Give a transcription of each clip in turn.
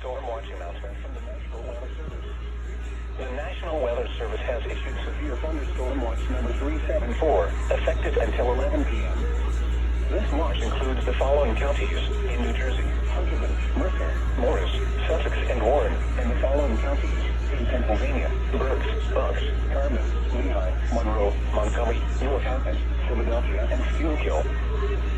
thunderstorm watch announcement from the National Weather Service. The National Weather Service has issued severe thunderstorm watch number 374, effective until 11 p.m. This watch includes the following counties in New Jersey: Huntington, Mercer, Morris, Sussex, and Warren, and the following counties in Pennsylvania: Berks, Bucks, Carbon, Lehigh, Monroe, Montgomery, Northampton, Philadelphia, and Schuylkill.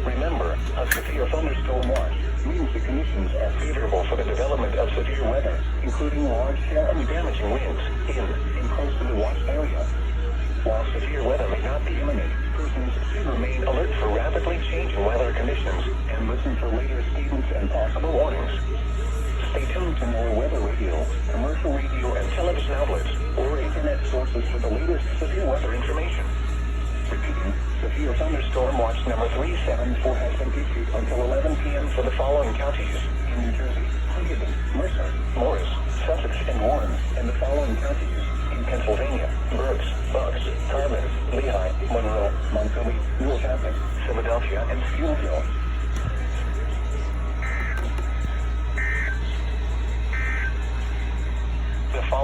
Remember, a severe thunderstorm watch means the conditions are favorable for the development of severe weather, including large hail and damaging winds in and close to the watch area. While severe weather may not be imminent, persons should remain alert for rapidly changing weather conditions and listen for later statements and possible warnings. Stay tuned to more weather radio, commercial radio and television outlets, or internet sources for the latest severe weather information. Repeating, severe thunderstorm watch number 374 has been issued until 11 p.m. for the following counties in New Jersey: Huntington, Mercer, Morris, Sussex, and Warren, and the following counties in Pennsylvania: Berks, Bucks, Carbon, Lehigh, Monroe, Montgomery, Northampton, Philadelphia, and Schuylkill.